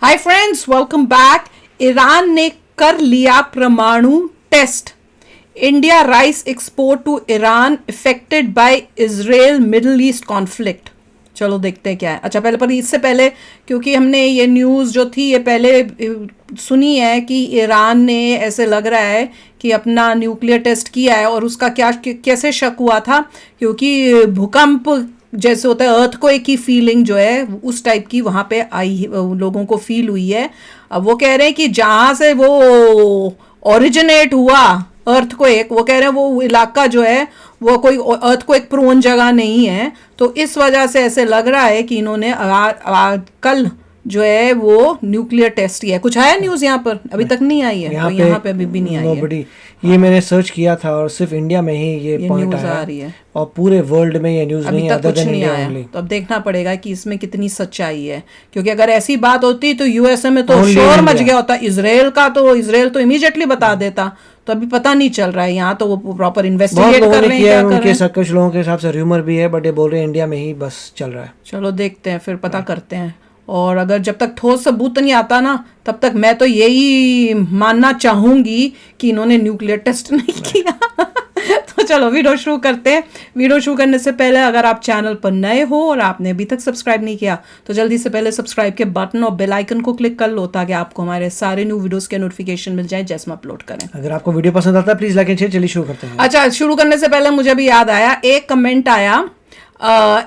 हाय friends, welcome back. Iran ने कर लिया परमाणु test. India rice export to Iran affected by Israel Middle East conflict. चलो देखते हैं क्या है। अच्छा, पहले पर इससे पहले, क्योंकि हमने ये न्यूज़ जो थी ये पहले सुनी है कि ईरान ने ऐसे लग रहा है कि अपना न्यूक्लियर टेस्ट किया है, और उसका क्या कैसे शक हुआ था, क्योंकि भूकंप जैसे होता है अर्थक्वेक की फीलिंग जो है उस टाइप की वहाँ पे आई, लोगों को फील हुई है। अब वो कह रहे हैं कि जहाँ से वो ओरिजिनेट हुआ अर्थक्वेक, वो कह रहे हैं वो इलाका जो है वो कोई अर्थक्वेक प्रोन जगह नहीं है। तो इस वजह से ऐसे लग रहा है कि इन्होंने कल जो है वो न्यूक्लियर टेस्ट किया है। कुछ आया न्यूज़ यहाँ पर? अभी तक नहीं आई है। यहाँ पे अभी भी नहीं आई है। ये मैंने सर्च किया था और सिर्फ इंडिया में ही ये पॉइंट आ रही है, और पूरे वर्ल्ड में ये न्यूज़ नहीं है, अभी तक कुछ नहीं आया। तो अब देखना पड़ेगा कि इसमें कितनी सच्चाई है, क्योंकि अगर ऐसी बात होती तो यूएसए में तो शोर मच गया होता। इजराइल तो इमीडिएटली बता देता। तो अभी पता नहीं चल रहा है। यहाँ तो वो प्रॉपर इन्वेस्टिगेट कर रहे हैं, क्या कर रहे हैं। कुछ लोगों के हिसाब से र्यूमर भी है, बट ये बोल रहे हैं इंडिया में ही बस चल रहा है। चलो देखते हैं, फिर पता करते हैं। और अगर जब तक ठोस सबूत नहीं आता ना, तब तक मैं तो यही मानना चाहूंगी कि इन्होंने न्यूक्लियर टेस्ट नहीं किया। तो चलो वीडियो शुरू करते हैं। वीडियो शुरू करने से पहले अगर आप चैनल पर नए हो और आपने अभी तक सब्सक्राइब नहीं किया तो जल्दी से पहले सब्सक्राइब के बटन और बेल आइकन को क्लिक कर लो, ताकि आपको हमारे सारे न्यू वीडियोस के नोटिफिकेशन मिल जाए जैसे हम अपलोड करें। अगर आपको वीडियो पसंद आता है प्लीज लाइक एंड शेयर। चलिए शुरू करते हैं। अच्छा, शुरू करने से पहले मुझे भी याद आया, एक कमेंट आया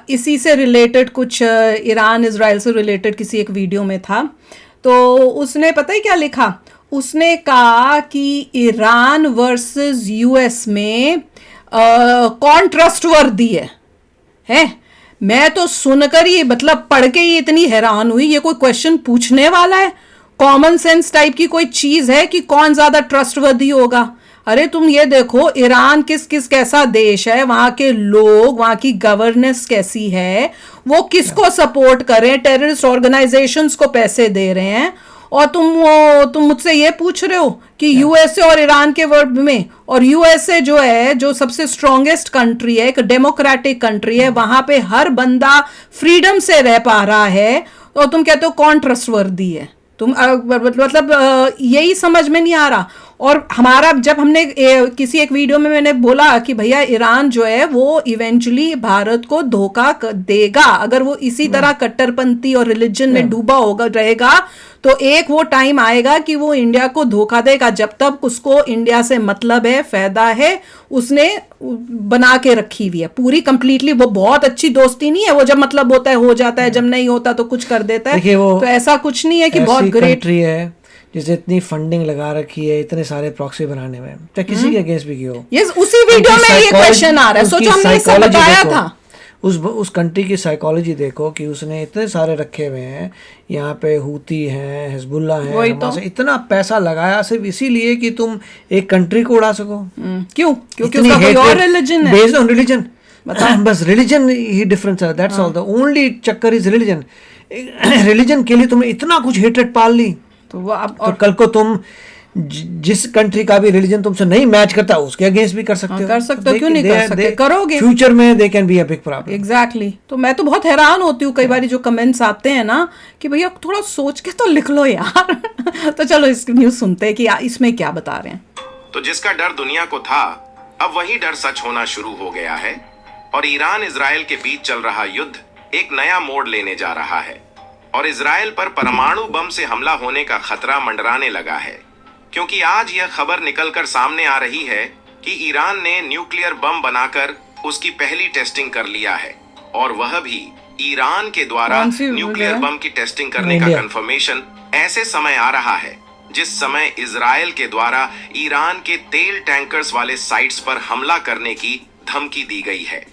इसी से रिलेटेड, कुछ ईरान इजराइल से रिलेटेड किसी एक वीडियो में था। तो उसने पता है क्या लिखा? उसने कहा कि ईरान वर्सेस यूएस में कौन ट्रस्टवर्दी है। मैं तो सुनकर ही, मतलब पढ़ के ही इतनी हैरान हुई। ये कोई क्वेश्चन पूछने वाला है? कॉमन सेंस टाइप की कोई चीज है कि कौन ज्यादा ट्रस्टवर्दी होगा? अरे तुम ये देखो, ईरान कैसा देश है, वहां के लोग, वहां की गवर्नेंस कैसी है, वो किसको सपोर्ट करें, टेररिस्ट ऑर्गेनाइजेशंस को पैसे दे रहे हैं। और तुम मुझसे ये पूछ रहे हो कि यूएसए और ईरान के वर्ड में, और यूएसए जो है, जो सबसे स्ट्रॉन्गेस्ट कंट्री है, एक डेमोक्रेटिक कंट्री है, वहां पे हर बंदा फ्रीडम से रह पा रहा है, और तुम कहते हो कौन ट्रस्टवर्दी है? तुम मतलब यही समझ में नहीं आ रहा। और हमारा, जब हमने किसी एक वीडियो में मैंने बोला कि भैया ईरान जो है वो इवेंचुअली भारत को धोखा देगा अगर वो इसी तरह कट्टरपंथी और रिलीजन में डूबा रहेगा, तो एक वो टाइम आएगा कि वो इंडिया को धोखा देगा। जब तक उसको इंडिया से मतलब है, फायदा है, उसने बना के रखी हुई है पूरी कंप्लीटली। वो बहुत अच्छी दोस्ती नहीं है, वो जब मतलब होता है हो जाता है, जब नहीं होता तो कुछ कर देता है। तो ऐसा कुछ नहीं है कि बहुत ग्रेट कंट्री है जिसे इतनी फंडिंग लगा रखी है इतने सारे प्रॉक्सी बनाने में, तो किसी के अगेंस्ट भी क्यों? यस, उसी वीडियो में ये क्वेश्चन आ रहा है। सोचो, हमने इससे बताया था। उस कंट्री की साइकोलॉजी देखो कि उसने इतने सारे रखे हुए हैं। यहाँ पे हूती हैं, हिजबुल्ला हैं, तो इतना पैसा लगाया सिर्फ इसीलिए कि तुम एक कंट्री को उड़ा सको। क्यों? क्योंकि उसका कोई और रिलीजन है, बेस्ड ऑन रिलीजन। बस रिलीजन ही डिफरेंस है, दैट्स ऑल। द ओनली चक्कर इज रिलीजन। रिलीजन के लिए तुमने इतना कुछ हेट्रेड पाल ली, तो वो अब तो कल को तुम जिस कंट्री का भी रिलीजन तुमसे नहीं मैच करता उसके अगेंस्ट भी कर सकते हो। कर सकते हो, क्यों नहीं कर सकते? करोगे। फ्यूचर में they can be a big problem. Exactly. तो मैं तो बहुत हैरान होती हूँ कई बार जो कमेंट्स आते हैं ना कि भैया थोड़ा सोच के तो लिख लो यार। तो चलो इस न्यूज़ सुनते हैं कि इसमें क्या बता रहे हैं। तो जिसका डर दुनिया को था, अब वही डर सच होना शुरू हो गया है, और ईरान इजराइल के बीच चल रहा युद्ध एक नया मोड़ लेने जा रहा है, और इजराइल पर परमाणु बम से हमला होने का खतरा मंडराने लगा है, क्योंकि आज यह खबर निकलकर सामने आ रही है कि ईरान ने न्यूक्लियर बम बनाकर उसकी पहली टेस्टिंग कर लिया है, और वह भी ईरान के द्वारा न्यूक्लियर बम की टेस्टिंग करने का कंफर्मेशन ऐसे समय आ रहा है जिस समय इजराइल के द्वारा ईरान के तेल टैंकर्स वाले साइट्स पर हमला करने की धमकी दी गई है।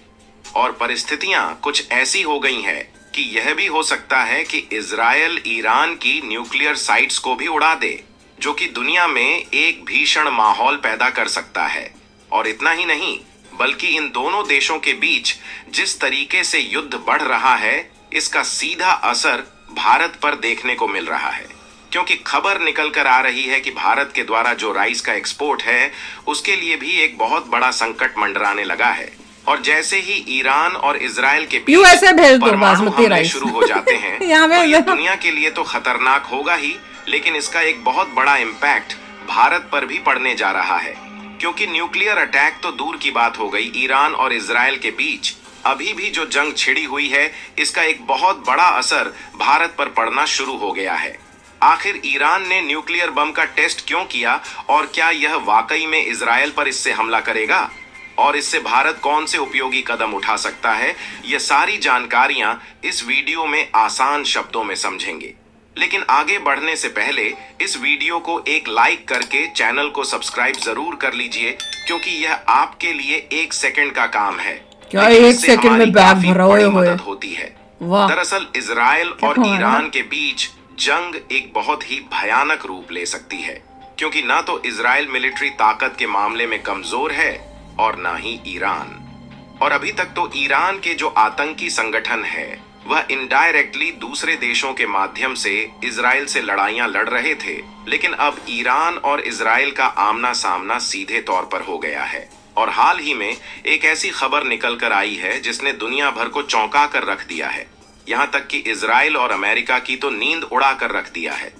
और परिस्थितियां कुछ ऐसी हो गई हैं कि यह भी हो सकता है कि इजराइल ईरान की न्यूक्लियर साइट्स को भी उड़ा दे, जो कि दुनिया में एक भीषण माहौल पैदा कर सकता है। और इतना ही नहीं, बल्कि इन दोनों देशों के बीच जिस तरीके से युद्ध बढ़ रहा है, इसका सीधा असर भारत पर देखने को मिल रहा है, क्योंकि खबर निकल कर आ रही है कि भारत के द्वारा जो राइस का एक्सपोर्ट है उसके लिए भी एक बहुत बड़ा संकट मंडराने लगा है। और जैसे ही ईरान और इजराइल के बीच यूएसए भेज दो परमाणु बासमती हमले राइस शुरू हो जाते हैं यहाँ तो भेज ये दो। दुनिया के लिए तो खतरनाक होगा ही, लेकिन इसका एक बहुत बड़ा इम्पैक्ट भारत पर भी पड़ने जा रहा है, क्योंकि न्यूक्लियर अटैक तो दूर की बात हो गई, ईरान और इजराइल के बीच अभी भी जो जंग छिड़ी हुई है, इसका एक बहुत बड़ा असर भारत पर पड़ना शुरू हो गया है। आखिर ईरान ने न्यूक्लियर बम का टेस्ट क्यों किया और क्या यह वाकई में इजराइल पर इससे हमला करेगा और इससे भारत कौन से उपयोगी कदम उठा सकता है, ये सारी जानकारियां इस वीडियो में आसान शब्दों में समझेंगे। लेकिन आगे बढ़ने से पहले इस वीडियो को एक लाइक करके चैनल को सब्सक्राइब जरूर कर लीजिए, क्योंकि यह आपके लिए 1 सेकंड का काम है। क्या लेकिन 1 इससे सेकंड में हमारी बैग काफी भरा बड़ी हुए मदद होती है। वाह। दरअसल इजराइल और क्या ईरान के बीच जंग एक बहुत ही भयानक रूप ले सकती है, क्योंकि ना तो इजराइल मिलिट्री ताकत के मामले में कमजोर है और ना ही ईरान। और अभी तक तो ईरान के जो आतंकी संगठन है वह इनडायरेक्टली दूसरे देशों के माध्यम से इजराइल से लड़ाइयां लड़ रहे थे, लेकिन अब ईरान और इजराइल का आमना सामना सीधे तौर पर हो गया है। और हाल ही में एक ऐसी खबर निकल कर आई है जिसने दुनिया भर को चौंका कर रख दिया है, यहाँ तक कि इजराइल और अमेरिका की तो नींद उड़ा कर रख दिया है।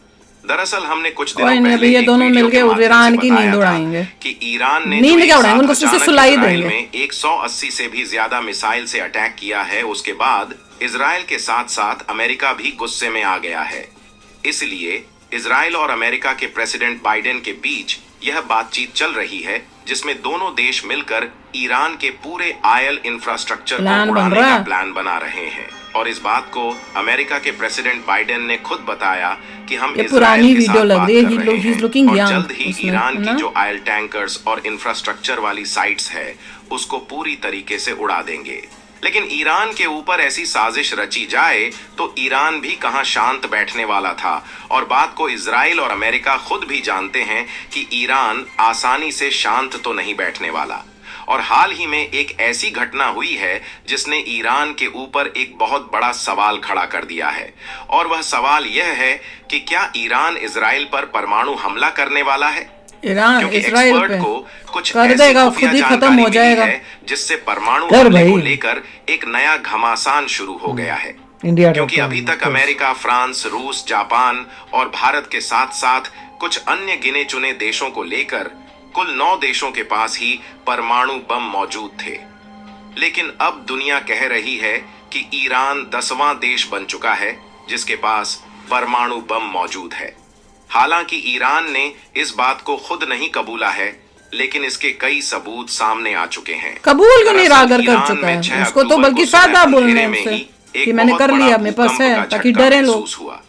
दरअसल हमने कुछ दिनों पहले ये एक दोनों वीडियो मिलके के माध्यम ईरान से की बताया नींद था उड़ाएंगे। कि ईरान ने नींद जो क्या एक उड़ाएंगे, साथ उनको सिर्फ अचानक सुलाई इजराइल देंगे। में 180 से भी ज्यादा मिसाइल से अटैक किया है, उसके बाद इजराइल के साथ साथ अमेरिका भी गुस्से में आ गया है। इसलिए इजराइल और अमेरिका के प्रेसिडेंट बाइडेन के बीच यह बातचीत चल रही है, जिसमें दोनों देश मिलकर ईरान के पूरे ऑयल इंफ्रास्ट्रक्चर को उड़ाने का प्लान बना रहे हैं। और इस बात को अमेरिका के प्रेसिडेंट बाइडेन ने खुद बताया कि हम पुरानी इजराइल के साथ लग बात रही है, कर रहे हैं और जल्द ही उसमें, ईरान की ना? जो ऑयल टैंकर्स और इंफ्रास्ट्रक्चर वाली साइट्स है उसको पूरी तरीके से उड़ा देंगे। लेकिन ईरान के ऊपर ऐसी साजिश रची जाए तो ईरान भी कहां शांत बैठने वाला था, और बात को इजराइल और अमेरिका खुद भी जानते हैं कि ईरान आसानी से शांत तो नहीं बैठने वाला। और हाल ही में एक ऐसी घटना हुई है जिसने ईरान के ऊपर एक बहुत बड़ा सवाल खड़ा कर दिया है, और वह सवाल यह है कि क्या ईरान इजराइल पर परमाणु हमला करने वाला है। ईरान क्योंकि इजराइल एक्सपर्ट पे को कुछ कर ऐसी देगा, खुफिया खुद ही खत्म जानकारी हो मिली जाएगा। है जिससे परमाणु कर हमले को भाई। लेकर एक नया घमासान शुरू हो गया है। इंडिया क्योंकि अभी तक अमेरिका, फ्रांस, रूस, जापान और भारत के साथ साथ कुछ अन्य गिने चुने देशों को लेकर कुल 9 देशों के पास ही परमाणु बम मौजूद थे। लेकिन अब दुनिया कह रही है कि ईरान 10वां देश बन चुका है जिसके पास परमाणु बम मौजूद है। हालांकि ईरान ने इस बात को खुद नहीं कबूला है, लेकिन इसके कई सबूत सामने आ चुके हैं। कबूल क्यों नहीं दरअसल कर ईरान चुका में है 6 उसको, तो अक्टूबर बल्कि को सुबह सादा बोलने अंधेरे में से ही कि एक मैंने बहुत कर बड़ा लिया, मेरे पास भूकंप है, का ताकि झटका डरे लोग। महसूस हुआ,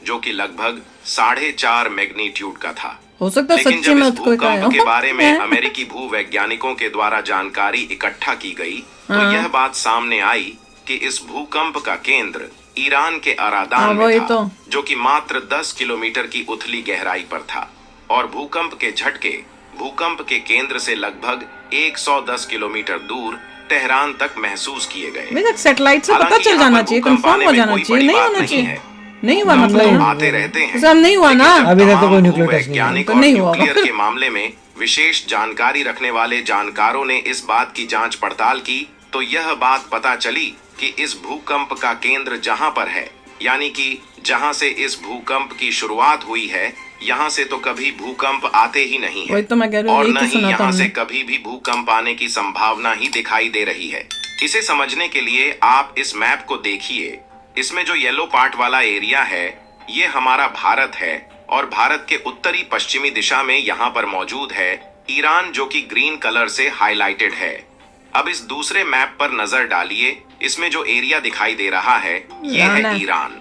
जो कि लगभग 4.5 मैग्नीट्यूड का था। हो सकता है लेकिन सच्ची जब में इस उसको क्या भूकंप के है। बारे में अमेरिकी भूवैज्ञानिकों के द्वारा जानकारी इकट्ठा की गई तो यह बात सामने आई कि इस भूकंप का केंद्र ईरान के अरादान में था, जो कि मात्र 10 किलोमीटर की उथली गहराई पर था, और भूकंप के झटके भूकंप के केंद्र से लगभग 110 किलोमीटर दूर तेहरान तक महसूस किए गए। सैटेलाइट से पता चल जाना चाहिए, कंफर्म हो जाना चाहिए, नहीं होना चाहिए। नहीं हुआ मतलब आते रहते हैं, सब नहीं हुआ ना, अभी तक तो कोई न्यूक्लियर टेस्ट वैज्ञानिक तो और नहीं हुआ। न्यूक्लियर के मामले में विशेष जानकारी रखने वाले जानकारों ने इस बात की जांच पड़ताल की तो यह बात पता चली कि इस भूकंप का केंद्र जहां पर है, यानी कि जहां से इस भूकंप की शुरुआत हुई है, यहाँ से तो कभी भूकंप आते ही नहीं है, तो मैं कह रही हूँ, और यही न तो ही सुना था यहाँ से हमने। कभी भी भूकंप आने की संभावना ही दिखाई दे रही है। इसे समझने के लिए आप इस मैप को देखिए। इसमें जो येलो पार्ट वाला एरिया है ये हमारा भारत है, और भारत के उत्तरी पश्चिमी दिशा में यहाँ पर मौजूद है ईरान, जो कि ग्रीन कलर से हाईलाइटेड है। अब इस दूसरे मैप पर नजर डालिए, इसमें जो एरिया दिखाई दे रहा है ये है ईरान,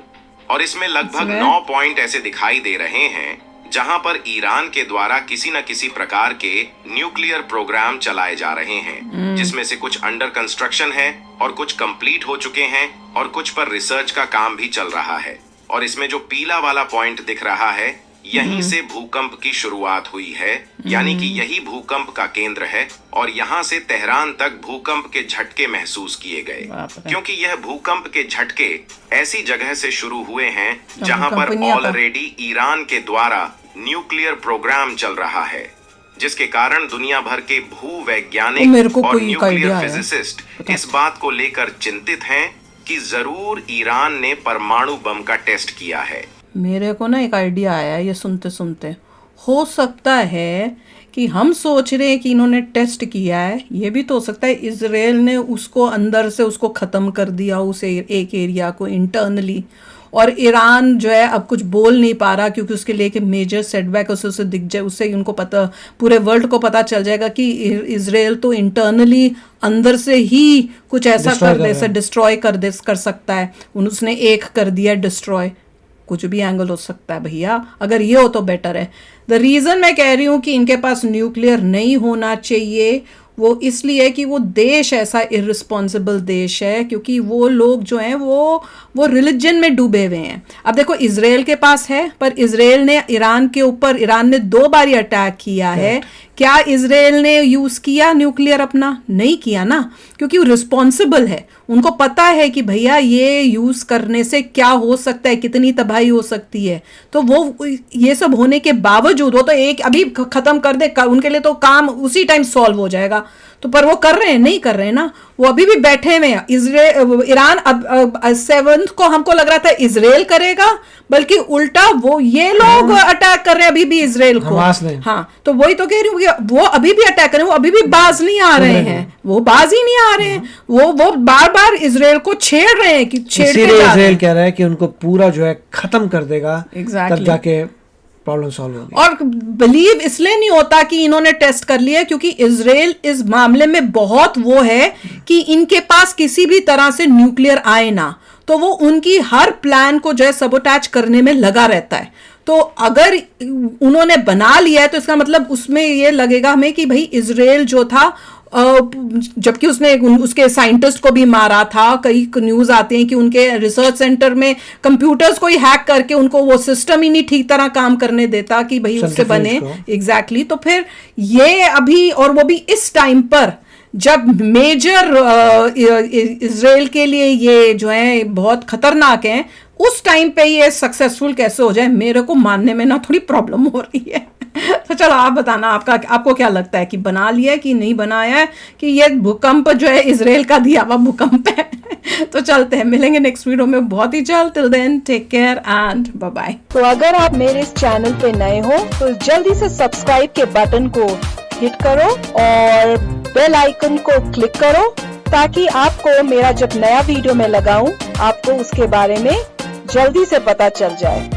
और इसमें लगभग 9 पॉइंट ऐसे दिखाई दे रहे हैं जहां पर ईरान के द्वारा किसी न किसी प्रकार के न्यूक्लियर प्रोग्राम चलाए जा रहे हैं, जिसमें से कुछ अंडर कंस्ट्रक्शन है और कुछ कंप्लीट हो चुके हैं और कुछ पर रिसर्च का काम भी चल रहा है। और इसमें जो पीला वाला पॉइंट दिख रहा है यहीं से भूकंप की शुरुआत हुई है, यानी कि यही भूकंप का केंद्र है, और यहाँ से तेहरान तक भूकंप के झटके महसूस किए गए, क्योंकि यह भूकंप के झटके ऐसी जगह से शुरू हुए हैं जहां पर ऑलरेडी ईरान के द्वारा न्यूक्लियर प्रोग्राम चल रहा है। जिसके कारण दुनिया भर के मेरे भूवैज्ञानिक को और कोई एक न्यूक्लियर आइडिया है फिजिसिस्ट इस बात को लेकर चिंतित हैं कि जरूर ईरान ने परमाणु बम का टेस्ट किया है। मेरे को ना एक आइडिया आया ये सुनते सुनते। हो सकता है कि हम सोच रहे हैं कि इन्होंने टेस्ट किया है, ये भी तो हो सकता है इजराइल ने उसको अंदर से उसको ख़त्म कर दिया उस एक एरिया को इंटरनली, और ईरान जो है अब कुछ बोल नहीं पा रहा क्योंकि उसके लिए मेजर सेटबैक उसे दिख जाए, उससे उनको पता, पूरे वर्ल्ड को पता चल जाएगा कि इजराइल तो इंटरनली अंदर से ही कुछ ऐसा डिस्ट्रॉय कर सकता है। उसने एक कर दिया डिस्ट्रॉय, कुछ भी एंगल हो सकता है भैया, अगर ये हो तो बेटर है। द रीज़न मैं कह रही हूँ कि इनके पास न्यूक्लियर नहीं होना चाहिए वो इसलिए कि वो देश ऐसा इर्रिस्पॉन्सिबल देश है, क्योंकि वो लोग जो हैं वो रिलीजन में डूबे हुए हैं। अब देखो इजराइल के पास है, पर इजराइल ने ईरान ने 2 बार अटैक किया है। क्या इजराइल ने यूज़ किया न्यूक्लियर अपना? नहीं किया ना, क्योंकि वो रिस्पॉन्सिबल है। उनको पता है कि भैया ये यूज़ करने से क्या हो सकता है, कितनी तबाही हो सकती है। तो वो ये सब होने के बावजूद वो तो एक अभी ख़त्म कर दे, उनके लिए तो काम उसी टाइम सॉल्व हो जाएगा। तो पर वो कर रहे हैं? नहीं कर रहे हैं ना, वो अभी भी बैठे हुए हैं। ईरान अब 7th को हमको लग रहा था इजराइल करेगा, बल्कि उल्टा वो ये लोग अटैक कर रहे हैं अभी भी इजराइल को। हाँ, तो वही तो कह रही हूँ, वो अभी भी अटैक कर रहे हैं, वो अभी भी बाज नहीं आ रहे हैं, वो बाज ही नहीं आ रहे हैं, वो बार बार इजराइल को छेड़ रहे हैं कि इजराइल कह रहा है कि उनको पूरा जो है खत्म कर देगा, तब जाके प्रॉब्लम सॉल्व होगी। और बिलीव इसलिए नहीं होता कि इन्होंने टेस्ट कर लिया, क्योंकि इजराइल इस मामले में बहुत वो है कि इनके पास किसी भी तरह से न्यूक्लियर आए ना, तो वो उनकी हर प्लान को जो है सबोटैच करने में लगा रहता है। तो अगर उन्होंने बना लिया है तो इसका मतलब उसमें ये लगेगा हमें कि भाई इजराइल जो था, जबकि उसने उसके साइंटिस्ट को भी मारा था। कई न्यूज़ आते हैं कि उनके रिसर्च सेंटर में कंप्यूटर्स को ही हैक करके उनको वो सिस्टम ही नहीं ठीक तरह काम करने देता कि भाई उससे बने। एग्जैक्टली। तो फिर ये अभी, और वो भी इस टाइम पर जब मेजर इजराइल के लिए ये जो है बहुत खतरनाक है, उस टाइम पे ये सक्सेसफुल कैसे हो जाए, मेरे को मानने में ना थोड़ी प्रॉब्लम हो रही है। तो चलो आप बताना, आपको क्या लगता है कि बना लिया है कि नहीं बनाया है, कि ये भूकंप जो है इजराइल का दिया हुआ भूकंप है। तो चलते हैं, मिलेंगे नेक्स्ट वीडियो में बहुत ही जल्द। Till then take care and bye bye. तो अगर आप मेरे इस चैनल पे नए हो तो जल्दी से सब्सक्राइब के बटन को हिट करो और बेल आइकन को क्लिक करो, ताकि आपको मेरा जब नया वीडियो मैं लगाऊं आपको उसके बारे में जल्दी से पता चल जाए।